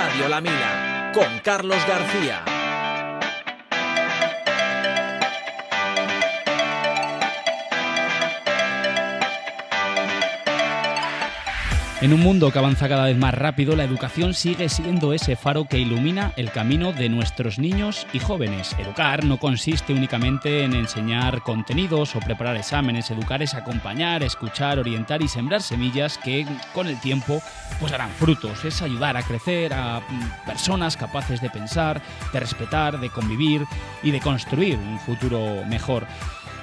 Radio La Mila, con Carlos García. En un mundo que avanza cada vez más rápido, la educación sigue siendo ese faro que ilumina el camino de nuestros niños y jóvenes. Educar no consiste únicamente en enseñar contenidos o preparar exámenes. Educar es acompañar, escuchar, orientar y sembrar semillas que con el tiempo pues darán frutos. Es ayudar a crecer a personas capaces de pensar, de respetar, de convivir y de construir un futuro mejor.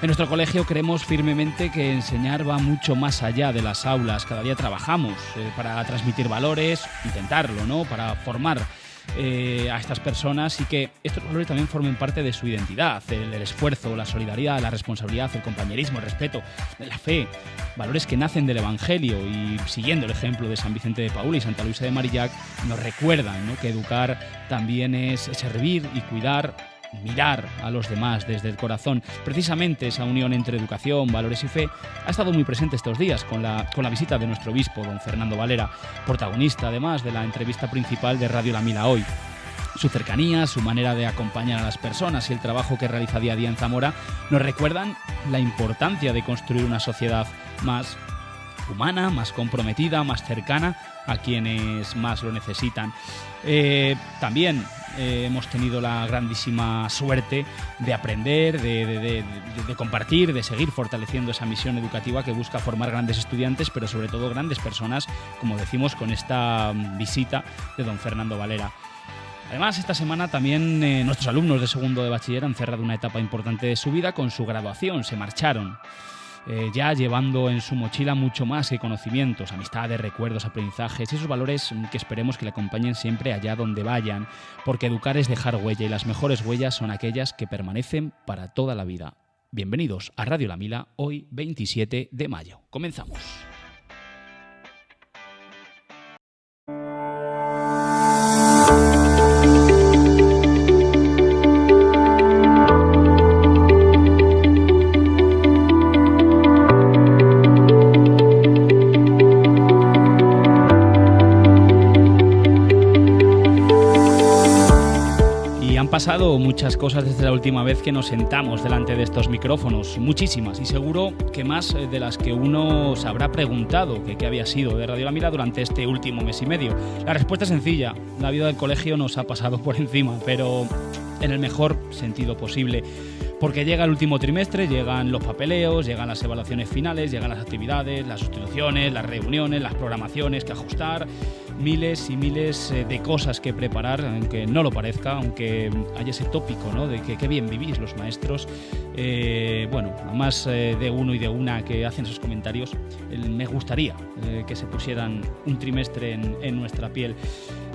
En nuestro colegio creemos firmemente que enseñar va mucho más allá de las aulas. Cada día trabajamos para transmitir valores, intentarlo, ¿no? Para formar a estas personas y que estos valores también formen parte de su identidad. El esfuerzo, la solidaridad, la responsabilidad, el compañerismo, el respeto, la fe. Valores que nacen del Evangelio y siguiendo el ejemplo de San Vicente de Paúl y Santa Luisa de Marillac nos recuerdan, ¿no? Que educar también es servir y cuidar, mirar a los demás desde el corazón. Precisamente esa unión entre educación, valores y fe ha estado muy presente estos días con la visita de nuestro obispo, don Fernando Valera, protagonista además de la entrevista principal de Radio La Mila hoy. Su cercanía, su manera de acompañar a las personas y el trabajo que realiza día a día en Zamora nos recuerdan la importancia de construir una sociedad más humana, más comprometida, más cercana a quienes más lo necesitan. También hemos tenido la grandísima suerte de aprender, de compartir, de seguir fortaleciendo esa misión educativa que busca formar grandes estudiantes, pero sobre todo grandes personas, como decimos con esta visita de don Fernando Valera. Además, esta semana también nuestros alumnos de segundo de bachiller han cerrado una etapa importante de su vida con su graduación. Se marcharon ya llevando en su mochila mucho más que conocimientos, amistades, recuerdos, aprendizajes y esos valores que esperemos que le acompañen siempre allá donde vayan, porque educar es dejar huella y las mejores huellas son aquellas que permanecen para toda la vida. Bienvenidos a Radio La Mila, hoy 27 de mayo. Comenzamos. Han pasado muchas cosas desde la última vez que nos sentamos delante de estos micrófonos, muchísimas, y seguro que más de las que uno se habrá preguntado que qué había sido de Radio La Mila durante este último mes y medio. La respuesta es sencilla: la vida del colegio nos ha pasado por encima, pero en el mejor sentido posible. Porque llega el último trimestre, llegan los papeleos, llegan las evaluaciones finales, llegan las actividades, las sustituciones, las reuniones, las programaciones que ajustar, miles y miles de cosas que preparar, aunque no lo parezca, aunque haya ese tópico, ¿no?, de que qué bien vivís los maestros. A más de uno y de una que hacen esos comentarios, me gustaría que se pusieran un trimestre en nuestra piel.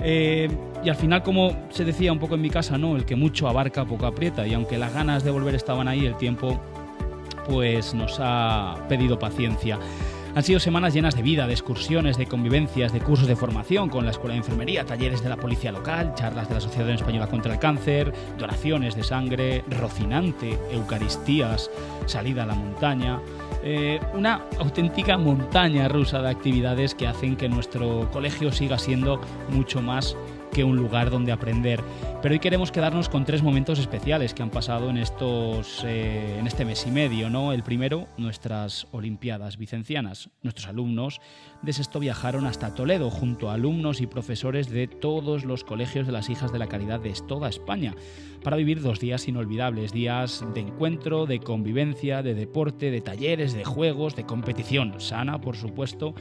Y al final, como se decía un poco en mi casa, ¿no?, el que mucho abarca poco aprieta, y aunque las ganas de volver estaban ahí, el tiempo pues nos ha pedido paciencia. Han sido semanas llenas de vida, de excursiones, de convivencias, de cursos de formación con la Escuela de Enfermería, talleres de la Policía Local, charlas de la Asociación Española contra el Cáncer, donaciones de sangre, Rocinante, Eucaristías, salida a la montaña. Una auténtica montaña rusa de actividades que hacen que nuestro colegio siga siendo mucho más que un lugar donde aprender. Pero hoy queremos quedarnos con 3 momentos especiales que han pasado en este mes y medio, ¿no? El primero, nuestras Olimpiadas Vicencianas. Nuestros alumnos de sexto viajaron hasta Toledo junto a alumnos y profesores de todos los colegios de las Hijas de la Caridad de toda España para vivir 2 días inolvidables, días de encuentro, de convivencia, de deporte, de talleres, de juegos, de competición sana, por supuesto,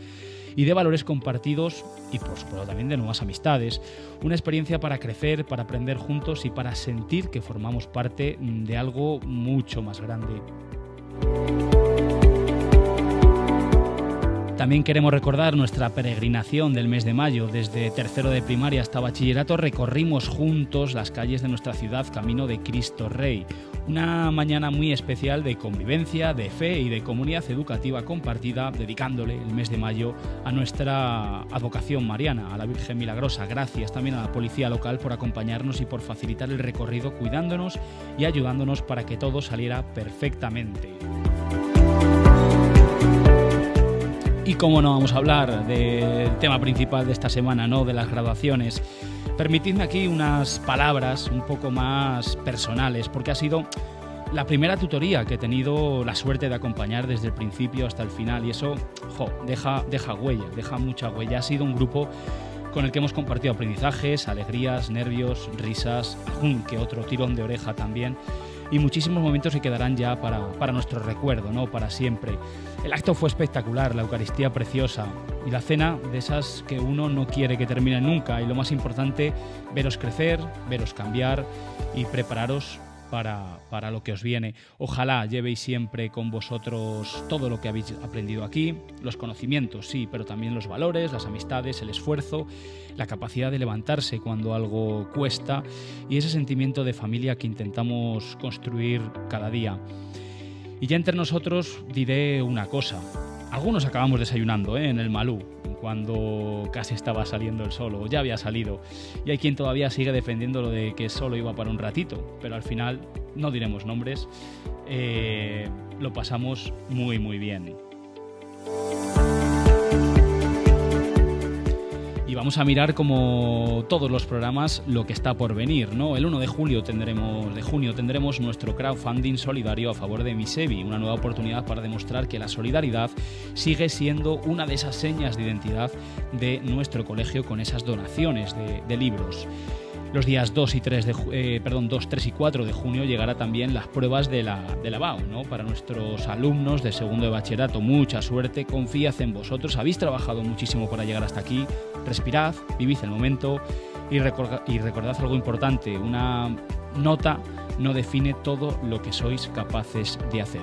y de valores compartidos y, por supuesto, también de nuevas amistades. Una experiencia para crecer, para aprender juntos y para sentir que formamos parte de algo mucho más grande. También queremos recordar nuestra peregrinación del mes de mayo. Desde tercero de primaria hasta bachillerato recorrimos juntos las calles de nuestra ciudad camino de Cristo Rey. Una mañana muy especial de convivencia, de fe y de comunidad educativa compartida, dedicándole el mes de mayo a nuestra advocación mariana, a la Virgen Milagrosa. Gracias también a la Policía Local por acompañarnos y por facilitar el recorrido, cuidándonos y ayudándonos para que todo saliera perfectamente. Y cómo no vamos a hablar del tema principal de esta semana, ¿no?, de las graduaciones. Permitidme aquí unas palabras un poco más personales, porque ha sido la primera tutoría que he tenido la suerte de acompañar desde el principio hasta el final, y eso deja huella, deja mucha huella. Ha sido un grupo con el que hemos compartido aprendizajes, alegrías, nervios, risas, algún que otro tirón de oreja también, y muchísimos momentos que quedarán ya para nuestro recuerdo, ¿no? Para siempre. El acto fue espectacular, la Eucaristía preciosa y la cena de esas que uno no quiere que termine nunca, y lo más importante, veros crecer, veros cambiar y prepararos para lo que os viene. Ojalá llevéis siempre con vosotros todo lo que habéis aprendido aquí, los conocimientos, sí, pero también los valores, las amistades, el esfuerzo, la capacidad de levantarse cuando algo cuesta y ese sentimiento de familia que intentamos construir cada día. Y ya entre nosotros diré una cosa. Algunos acabamos desayunando en el Malú, cuando casi estaba saliendo el sol, o ya había salido. Y hay quien todavía sigue defendiendo lo de que solo iba para un ratito, pero al final, no diremos nombres, lo pasamos muy muy bien. Y vamos a mirar, como todos los programas, lo que está por venir, ¿no? El 1 de junio tendremos nuestro crowdfunding solidario a favor de Misevi, una nueva oportunidad para demostrar que la solidaridad sigue siendo una de esas señas de identidad de nuestro colegio con esas donaciones de libros. Los días 2, 3 y 4 de junio llegará también las pruebas de la BAU, ¿no? Para nuestros alumnos de segundo de bachillerato. Mucha suerte, confiad en vosotros, habéis trabajado muchísimo para llegar hasta aquí. Respirad, vivid el momento y recordad algo importante: una nota no define todo lo que sois capaces de hacer.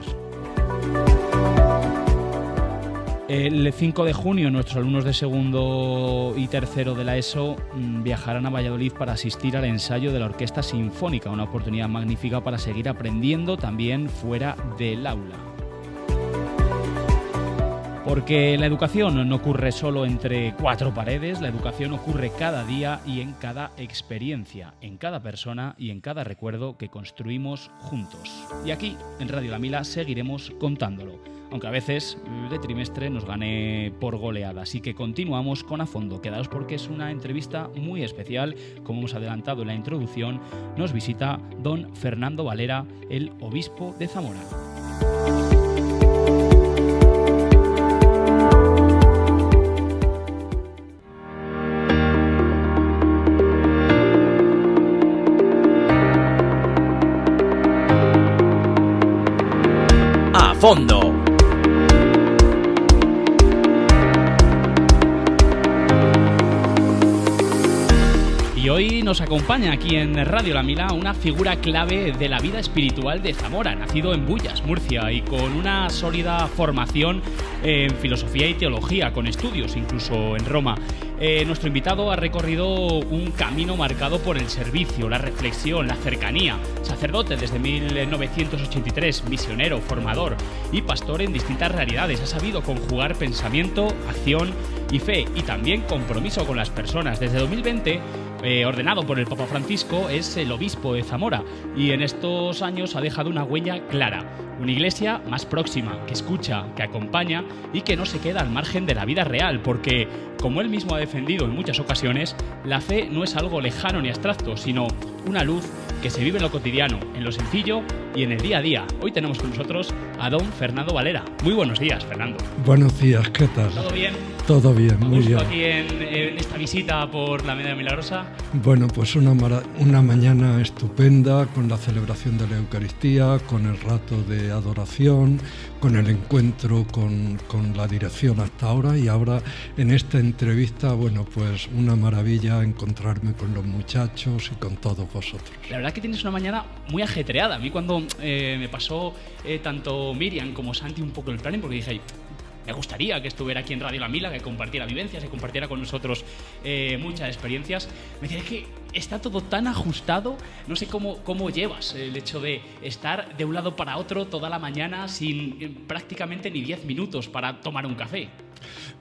El 5 de junio nuestros alumnos de segundo y tercero de la ESO viajarán a Valladolid para asistir al ensayo de la Orquesta Sinfónica, una oportunidad magnífica para seguir aprendiendo también fuera del aula. Porque la educación no ocurre solo entre cuatro paredes, la educación ocurre cada día y en cada experiencia, en cada persona y en cada recuerdo que construimos juntos. Y aquí, en Radio La Mila, seguiremos contándolo, aunque a veces de trimestre nos gane por goleada. Así que continuamos con A Fondo. Quedaos porque es una entrevista muy especial. Como hemos adelantado en la introducción, nos visita don Fernando Valera, el obispo de Zamora. A Fondo. Y hoy nos acompaña aquí en Radio La Mila una figura clave de la vida espiritual de Zamora, nacido en Bullas, Murcia, y con una sólida formación en filosofía y teología, con estudios incluso en Roma. Nuestro invitado ha recorrido un camino marcado por el servicio, la reflexión, la cercanía. Sacerdote desde 1983, misionero, formador y pastor en distintas realidades. Ha sabido conjugar pensamiento, acción y fe, y también compromiso con las personas. Desde 2020, ordenado por el Papa Francisco, es el obispo de Zamora, y en estos años ha dejado una huella clara. Una iglesia más próxima, que escucha, que acompaña y que no se queda al margen de la vida real, porque, como él mismo ha defendido en muchas ocasiones, la fe no es algo lejano ni abstracto, sino una luz que se vive en lo cotidiano, en lo sencillo y en el día a día. Hoy tenemos con nosotros a don Fernando Valera. Muy buenos días, Fernando. Buenos días, ¿qué tal? ¿Todo bien? Todo bien, muy bien. Aquí en esta visita por la Medina Milagrosa. Bueno, pues una mañana estupenda, con la celebración de la Eucaristía, con el rato de adoración, con el encuentro con la dirección hasta ahora, y ahora en esta entrevista, bueno, pues una maravilla encontrarme con los muchachos y con todos vosotros. La verdad que tienes una mañana muy ajetreada. A mí cuando me pasó tanto Miriam como Santi un poco el planning, porque dije, me gustaría que estuviera aquí en Radio La Mila, que compartiera vivencias, que compartiera con nosotros muchas experiencias. Me decía que está todo tan ajustado. No sé cómo llevas el hecho de estar de un lado para otro toda la mañana sin prácticamente ni 10 minutos para tomar un café.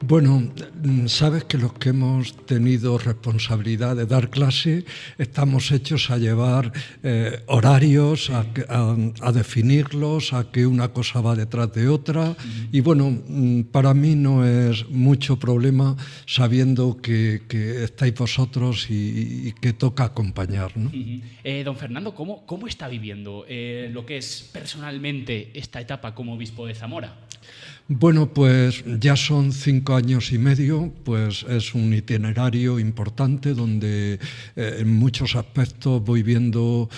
Bueno, sabes que los que hemos tenido responsabilidad de dar clase estamos hechos a llevar horarios, a definirlos, a que una cosa va detrás de otra. Y bueno, para mí no es mucho problema sabiendo que estáis vosotros y que toca acompañar, ¿no? Don Fernando, ¿cómo está viviendo lo que es personalmente esta etapa como obispo de Zamora? Bueno, pues ya son 5 años y medio, pues es un itinerario importante donde en muchos aspectos voy viendo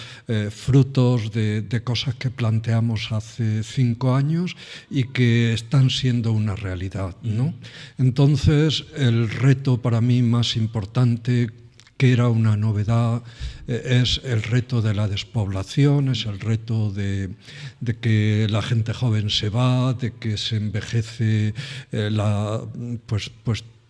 frutos de cosas que planteamos hace 5 años y que están siendo una realidad, ¿no? Entonces, el reto para mí más importante, que era una novedad, es el reto de la despoblación, es el reto de que la gente joven se va, de que se envejece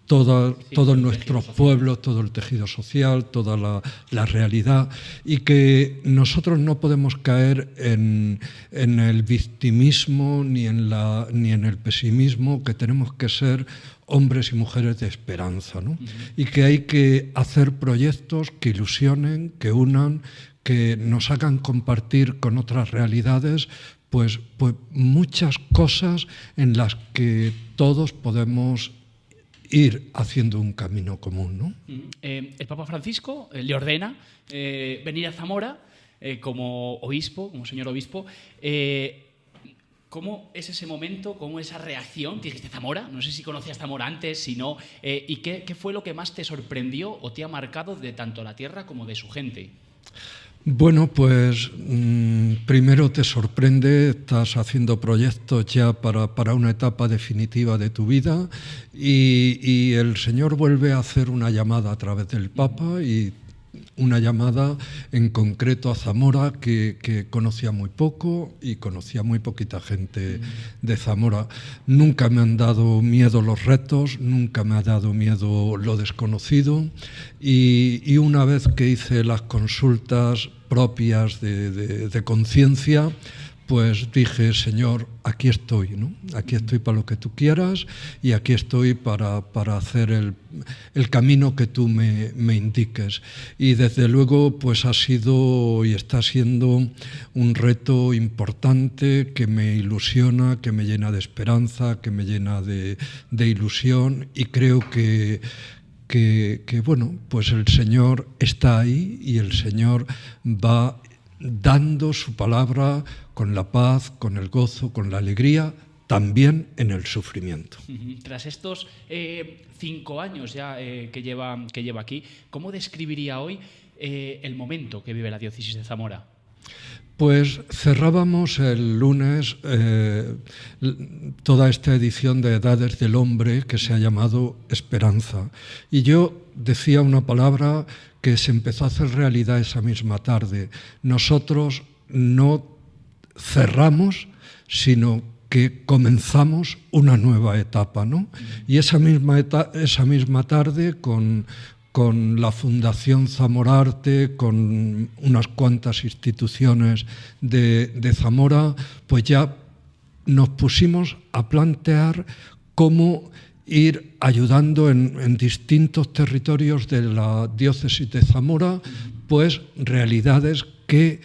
todos nuestros pueblos, todo el tejido social, toda la realidad, y que nosotros no podemos caer en el victimismo ni en el pesimismo, que tenemos que ser hombres y mujeres de esperanza, ¿no? Y que hay que hacer proyectos que ilusionen, que unan, que nos hagan compartir con otras realidades pues muchas cosas en las que todos podemos ir haciendo un camino común, ¿no? El Papa Francisco le ordena venir a Zamora como obispo, como señor obispo. ¿Cómo es ese momento? ¿Cómo esa reacción? ¿Dijiste Zamora? No sé si conocías Zamora antes, si no. ¿Y qué fue lo que más te sorprendió o te ha marcado de tanto la tierra como de su gente? Bueno, pues primero te sorprende, estás haciendo proyectos ya para una etapa definitiva de tu vida y el Señor vuelve a hacer una llamada a través del Papa y una llamada en concreto a Zamora que conocía muy poco y conocía muy poquita gente de Zamora. Nunca me han dado miedo los retos, nunca me ha dado miedo lo desconocido y una vez que hice las consultas propias de conciencia, pues dije, Señor, aquí estoy, ¿no? Aquí estoy para lo que tú quieras y aquí estoy para hacer el camino que tú me indiques. Y desde luego, pues ha sido y está siendo un reto importante que me ilusiona, que me llena de esperanza, que me llena de ilusión y creo que bueno, pues el Señor está ahí y el Señor va dando su palabra con la paz, con el gozo, con la alegría, también en el sufrimiento. Tras estos 5 años ya que lleva aquí, ¿cómo describiría hoy el momento que vive la diócesis de Zamora? Pues cerrábamos el lunes toda esta edición de Edades del Hombre que se ha llamado Esperanza. Y yo decía una palabra que se empezó a hacer realidad esa misma tarde. Nosotros no cerramos, sino que comenzamos una nueva etapa, ¿no? Y esa misma tarde con la Fundación Zamorarte, con unas cuantas instituciones de Zamora, pues ya nos pusimos a plantear cómo ir ayudando en distintos territorios de la diócesis de Zamora, pues realidades que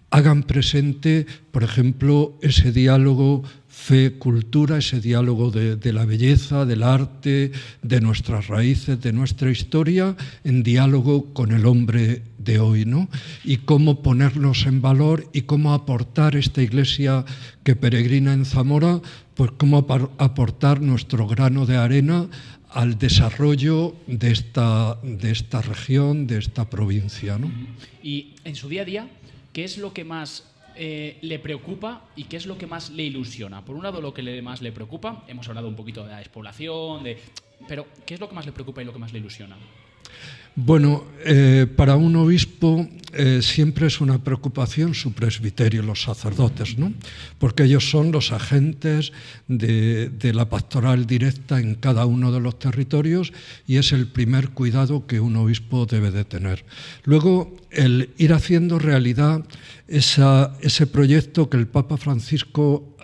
hagan presente, por ejemplo, ese diálogo fe-cultura, ese diálogo de la belleza, del arte, de nuestras raíces, de nuestra historia, en diálogo con el hombre de hoy, ¿no? Y cómo ponernos en valor y cómo aportar esta iglesia que peregrina en Zamora, pues cómo aportar nuestro grano de arena al desarrollo de esta región, de esta provincia, ¿no? Y en su día a día, ¿qué es lo que más le preocupa y qué es lo que más le ilusiona? Por un lado, lo que más le preocupa, hemos hablado un poquito de la despoblación, pero ¿qué es lo que más le preocupa y lo que más le ilusiona? Bueno, para un obispo siempre es una preocupación su presbiterio, los sacerdotes, ¿no? Porque ellos son los agentes de la pastoral directa en cada uno de los territorios y es el primer cuidado que un obispo debe de tener. Luego, el ir haciendo realidad ese proyecto que el Papa Francisco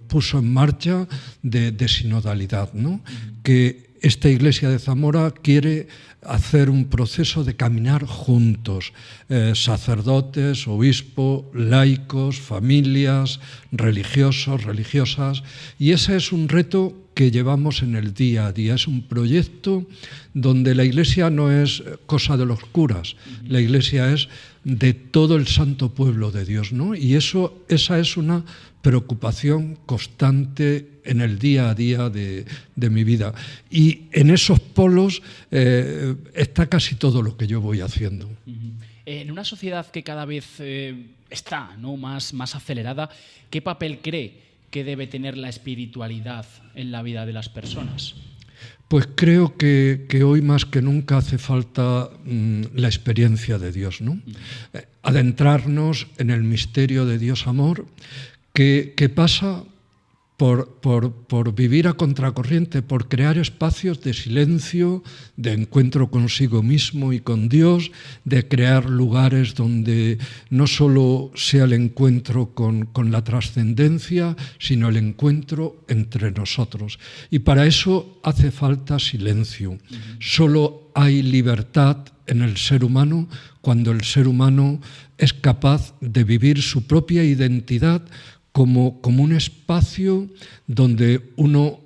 puso en marcha de sinodalidad, ¿no? Que esta Iglesia de Zamora quiere hacer un proceso de caminar juntos, sacerdotes, obispo, laicos, familias, religiosos, religiosas, y ese es un reto que llevamos en el día a día. Es un proyecto donde la Iglesia no es cosa de los curas, la Iglesia es de todo el santo pueblo de Dios, ¿no? Y esa es una preocupación constante en el día a día de mi vida. Y en esos polos está casi todo lo que yo voy haciendo. En una sociedad que cada vez está, ¿no?, más acelerada, ¿qué papel cree que debe tener la espiritualidad en la vida de las personas? Pues creo que hoy más que nunca hace falta la experiencia de Dios, ¿no? Adentrarnos en el misterio de Dios amor, que pasa por vivir a contracorriente, por crear espacios de silencio, de encuentro consigo mismo y con Dios, de crear lugares donde no solo sea el encuentro con la trascendencia, sino el encuentro entre nosotros. Y para eso hace falta silencio. Solo hay libertad en el ser humano cuando el ser humano es capaz de vivir su propia identidad como un espacio donde uno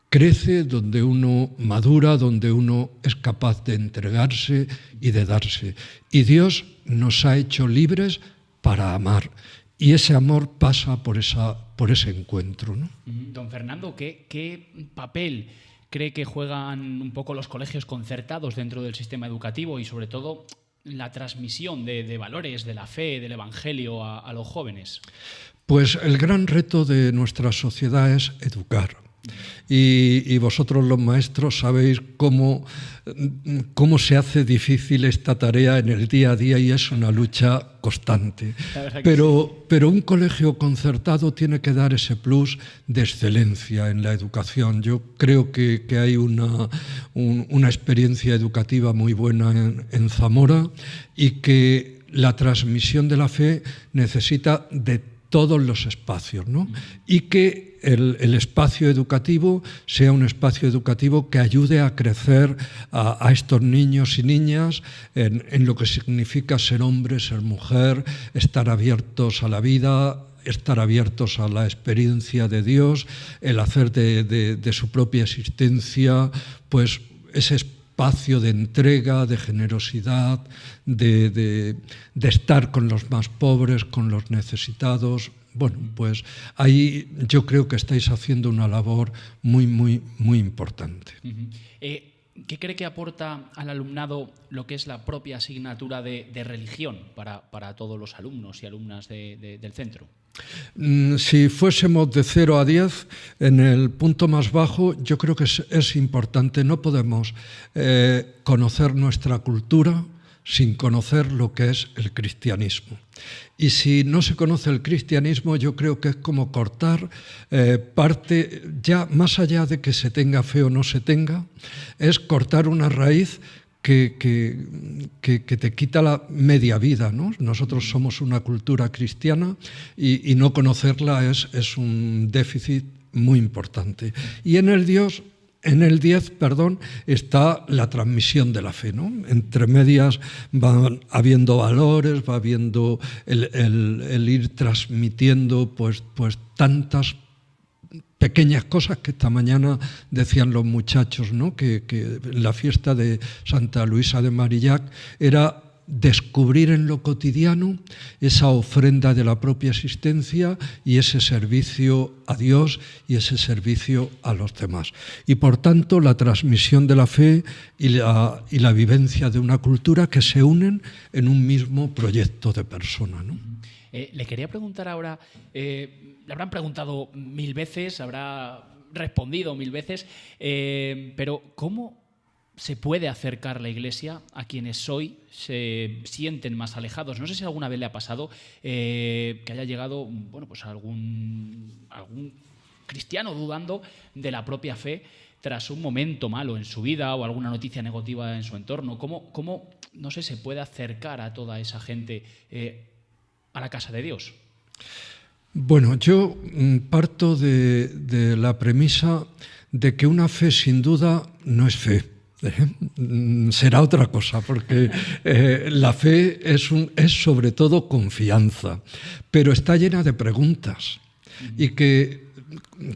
crece, donde uno madura, donde uno es capaz de entregarse y de darse. Y Dios nos ha hecho libres para amar. Y ese amor pasa por ese encuentro, ¿no? Don Fernando, ¿qué papel cree que juegan un poco los colegios concertados dentro del sistema educativo y sobre todo la transmisión de valores, de la fe, del Evangelio a los jóvenes? Pues el gran reto de nuestra sociedad es educar. Y vosotros los maestros sabéis cómo se hace difícil esta tarea en el día a día y es una lucha constante. Pero un colegio concertado tiene que dar ese plus de excelencia en la educación. Yo creo que hay una experiencia educativa muy buena en Zamora y que la transmisión de la fe necesita de todos los espacios, ¿no? Y que el espacio educativo sea un espacio educativo que ayude a crecer a estos niños y niñas en lo que significa ser hombre, ser mujer, estar abiertos a la vida, estar abiertos a la experiencia de Dios, el hacer de su propia existencia, pues ese espacio de entrega, de generosidad, de estar con los más pobres, con los necesitados. Bueno, pues ahí yo creo que estáis haciendo una labor muy, muy, muy importante. ¿Qué cree que aporta al alumnado lo que es la propia asignatura de religión para todos los alumnos y alumnas del centro? Si fuésemos de 0 a 10, en el punto más bajo, yo creo que es importante. No podemos conocer nuestra cultura sin conocer lo que es el cristianismo. Y si no se conoce el cristianismo, yo creo que es como cortar parte, ya más allá de que se tenga fe o no se tenga, es cortar una raíz que te quita la media vida, ¿no? Nosotros somos una cultura cristiana y no conocerla es un déficit muy importante. Y en el 10, está la transmisión de la fe, ¿no? Entre medias van habiendo valores, va habiendo el ir transmitiendo pues tantas pequeñas cosas que esta mañana decían los muchachos, ¿no? Que la fiesta de Santa Luisa de Marillac era descubrir en lo cotidiano esa ofrenda de la propia existencia y ese servicio a Dios y ese servicio a los demás. Y por tanto la transmisión de la fe y la vivencia de una cultura que se unen en un mismo proyecto de persona, ¿no? Le quería preguntar ahora, le habrán preguntado 1000 veces, habrá respondido 1000 veces, pero ¿cómo se puede acercar la Iglesia a quienes hoy se sienten más alejados? No sé si alguna vez le ha pasado que haya llegado, bueno, pues algún cristiano dudando de la propia fe tras un momento malo en su vida o alguna noticia negativa en su entorno. ¿Cómo no sé, se puede acercar a toda esa gente a la casa de Dios? Bueno, yo parto de la premisa de que una fe sin duda no es fe. Será otra cosa, porque la fe es sobre todo confianza, pero está llena de preguntas y que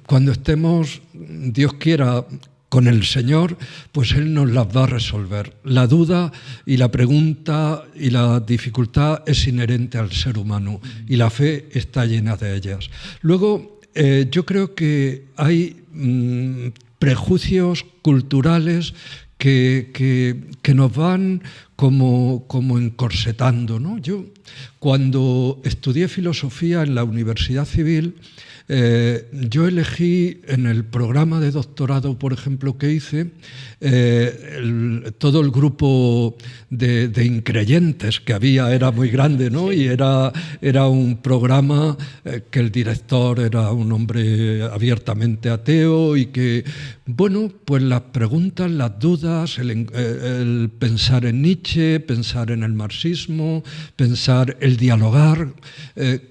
cuando estemos, Dios quiera, con el Señor, pues Él nos las va a resolver. La duda y la pregunta y la dificultad es inherente al ser humano y la fe está llena de ellas. Luego, yo creo que hay prejuicios culturales que nos van como encorsetando, ¿no? Yo, cuando estudié filosofía en la Universidad Civil, yo elegí en el programa de doctorado, por ejemplo, que hice, todo el grupo de increyentes que había era muy grande, ¿no? Y era un programa que el director era un hombre abiertamente ateo y que, bueno, pues las preguntas, las dudas, el pensar en Nietzsche, pensar en el marxismo, pensar, el dialogar.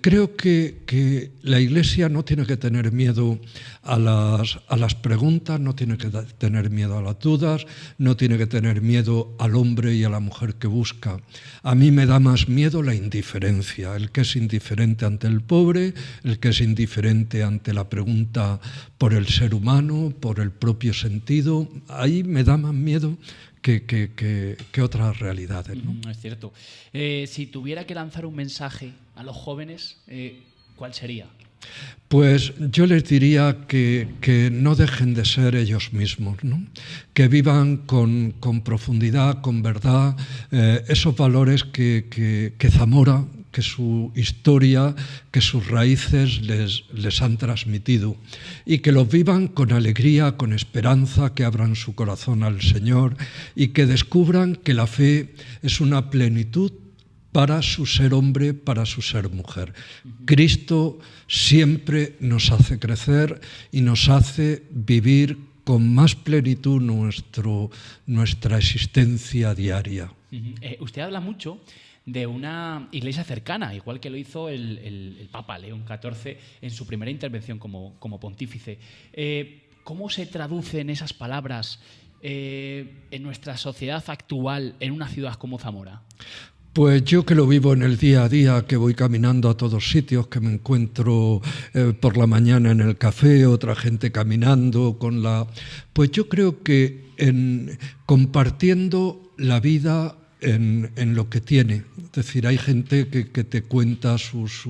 Creo que la Iglesia no tiene que tener miedo a las preguntas, no tiene que tener miedo a las dudas, no tiene que tener miedo al hombre y a la mujer que busca. A mí me da más miedo la indiferencia, el que es indiferente ante el pobre, el que es indiferente ante la pregunta por el ser humano, por el propio sentido. Ahí me da más miedo que otras realidades, ¿no? Es cierto. Si tuviera que lanzar un mensaje a los jóvenes, ¿cuál sería? Pues yo les diría que no dejen de ser ellos mismos, ¿no? Que vivan con profundidad, con verdad, esos valores que Zamora, que su historia, que sus raíces les han transmitido, y que los vivan con alegría, con esperanza, que abran su corazón al Señor y que descubran que la fe es una plenitud para su ser hombre, para su ser mujer. Cristo siempre nos hace crecer y nos hace vivir con más plenitud nuestra existencia diaria. Usted habla mucho de una iglesia cercana, igual que lo hizo el Papa León XIV en su primera intervención como pontífice. ¿Cómo se traducen esas palabras en nuestra sociedad actual, en una ciudad como Zamora? Pues yo que lo vivo en el día a día, que voy caminando a todos sitios, que me encuentro por la mañana en el café, otra gente caminando pues yo creo que compartiendo la vida en lo que tiene. Es decir, hay gente que te cuenta sus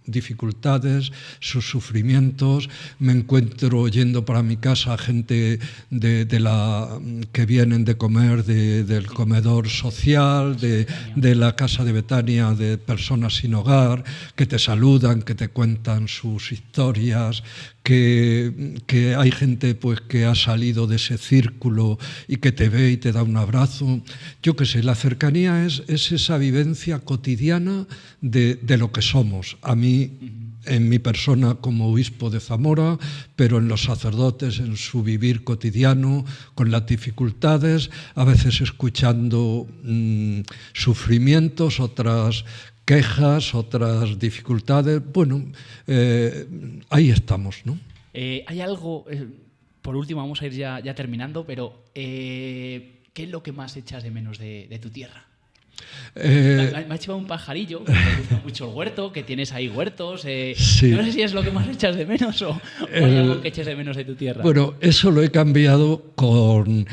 dificultades, sus sufrimientos. Me encuentro yendo para mi casa gente que vienen de comer del comedor social, de la casa de Betania, de personas sin hogar, que te saludan, que te cuentan sus historias, que hay gente pues que ha salido de ese círculo y que te ve y te da un abrazo. Yo qué sé, la cercanía es esa vivencia cotidiana de lo que somos. A mí, en mi persona como obispo de Zamora, pero en los sacerdotes, en su vivir cotidiano, con las dificultades, a veces escuchando sufrimientos, otras quejas, otras dificultades. Bueno, ahí estamos, ¿no? Hay algo, por último vamos a ir ya terminando, pero ¿qué es lo que más echas de menos de tu tierra? Me ha llevado un pajarillo, que te gusta mucho el huerto, que tienes ahí huertos. Sí. No sé si es lo que más echas de menos o hay algo que eches de menos de tu tierra. Bueno, eso lo he cambiado con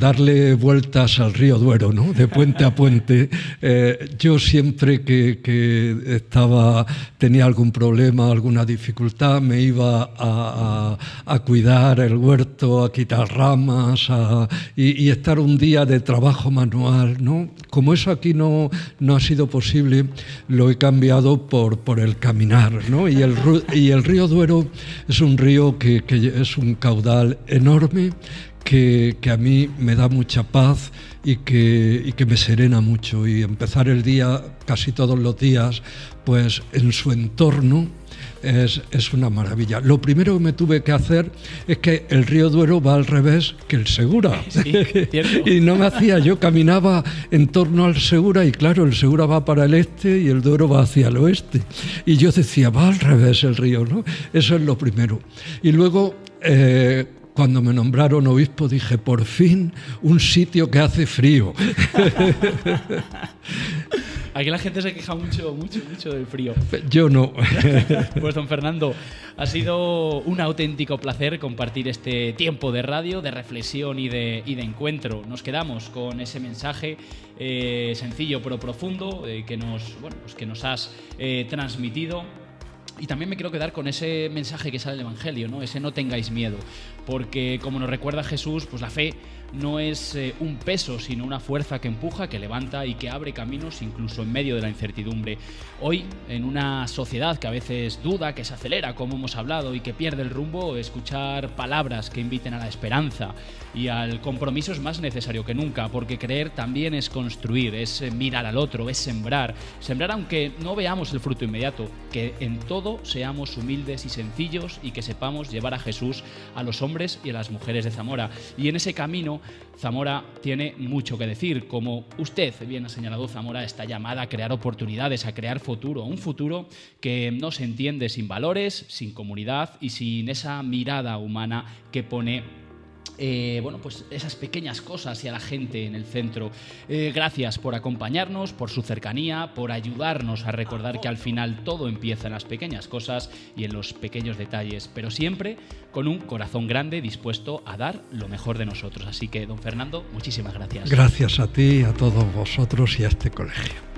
darle vueltas al río Duero, ¿no? De puente a puente. Yo siempre que tenía algún problema, alguna dificultad, me iba a cuidar el huerto, a quitar ramas y estar un día de trabajo manual, ¿no? Como eso aquí no ha sido posible, lo he cambiado por el caminar, ¿no? Y el río Duero es un río que es un caudal enorme que a mí me da mucha paz y que me serena mucho, y empezar el día casi todos los días pues en su entorno es una maravilla. Lo primero que me tuve que hacer es que el río Duero va al revés que el Segura. Sí, cierto. Y no me hacía, yo caminaba en torno al Segura y claro, el Segura va para el este y el Duero va hacia el oeste. Y yo decía, va al revés el río, ¿no? Eso es lo primero. Y luego, cuando me nombraron obispo, dije, por fin, un sitio que hace frío. Aquí la gente se queja mucho del frío. Yo no. Pues don Fernando, ha sido un auténtico placer compartir este tiempo de radio, de reflexión y de encuentro. Nos quedamos con ese mensaje sencillo pero profundo que nos has transmitido. Y también me quiero quedar con ese mensaje que sale del Evangelio, ¿no? Ese no tengáis miedo, porque como nos recuerda Jesús, pues la fe no es un peso, sino una fuerza que empuja, que levanta y que abre caminos incluso en medio de la incertidumbre. Hoy, en una sociedad que a veces duda, que se acelera, como hemos hablado, y que pierde el rumbo, escuchar palabras que inviten a la esperanza y al compromiso es más necesario que nunca, porque creer también es construir, es mirar al otro, es sembrar aunque no veamos el fruto inmediato, que en todo seamos humildes y sencillos y que sepamos llevar a Jesús a los hombres y a las mujeres de Zamora. Y en ese camino Zamora tiene mucho que decir. Como usted bien ha señalado, Zamora está llamada a crear oportunidades, a crear futuro, un futuro que no se entiende sin valores, sin comunidad y sin esa mirada humana que pone pues esas pequeñas cosas y a la gente en el centro. Gracias por acompañarnos, por su cercanía, por ayudarnos a recordar que al final todo empieza en las pequeñas cosas y en los pequeños detalles, pero siempre con un corazón grande dispuesto a dar lo mejor de nosotros. Así que, don Fernando, muchísimas gracias. Gracias a ti, a todos vosotros y a este colegio.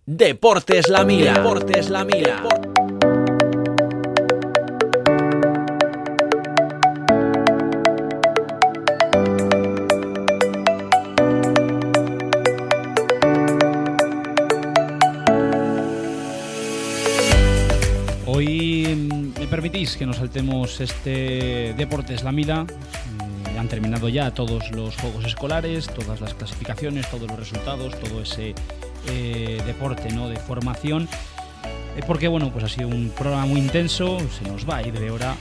Deportes La Mila. Deportes La Mila. Hoy me permitís que nos saltemos este Deportes La Mila. Han terminado ya todos los juegos escolares, todas las clasificaciones, todos los resultados, todo ese deporte, ¿no?, de formación, porque pues ha sido un programa muy intenso, se nos va a ir de hora.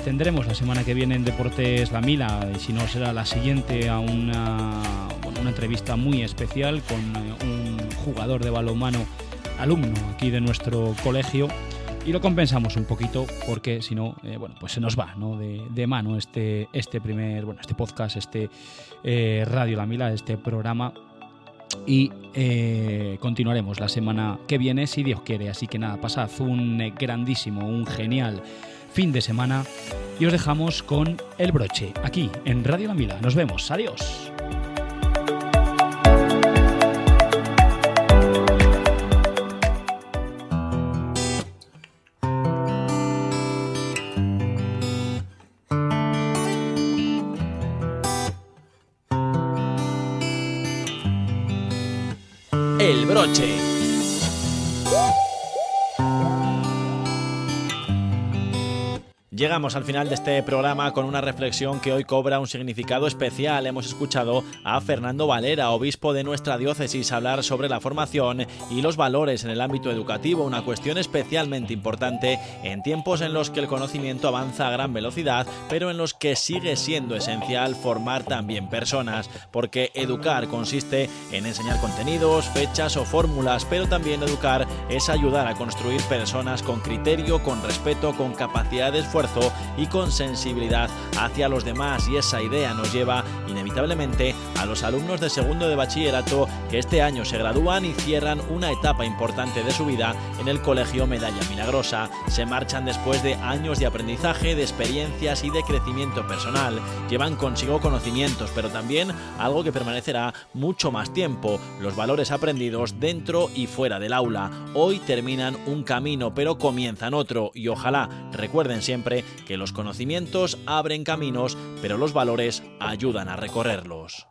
Tendremos la semana que viene en Deportes La Mila, y si no será la siguiente, a una entrevista muy especial con un jugador de balonmano, alumno aquí de nuestro colegio, y lo compensamos un poquito porque si no, pues se nos va, ¿no?, de mano este podcast, Radio La Mila, este programa. Y continuaremos la semana que viene, si Dios quiere. Así que nada, pasad un grandísimo, un genial fin de semana y os dejamos con El Broche, aquí en Radio La Mila. Nos vemos, adiós. El Broche. Llegamos al final de este programa con una reflexión que hoy cobra un significado especial. Hemos escuchado a Fernando Valera, obispo de nuestra diócesis, hablar sobre la formación y los valores en el ámbito educativo, una cuestión especialmente importante en tiempos en los que el conocimiento avanza a gran velocidad, pero en los que sigue siendo esencial formar también personas, porque educar consiste en enseñar contenidos, fechas o fórmulas, pero también educar es ayudar a construir personas con criterio, con respeto, con capacidad de esfuerzo y con sensibilidad hacia los demás, y esa idea nos lleva inevitablemente a los alumnos de segundo de bachillerato que este año se gradúan y cierran una etapa importante de su vida en el Colegio Medalla Milagrosa. Se marchan después de años de aprendizaje, de experiencias y de crecimiento personal. Llevan consigo conocimientos, pero también algo que permanecerá mucho más tiempo: los valores aprendidos dentro y fuera del aula. Hoy terminan un camino, pero comienzan otro, y ojalá recuerden siempre que los conocimientos abren caminos, pero los valores ayudan a recorrerlos.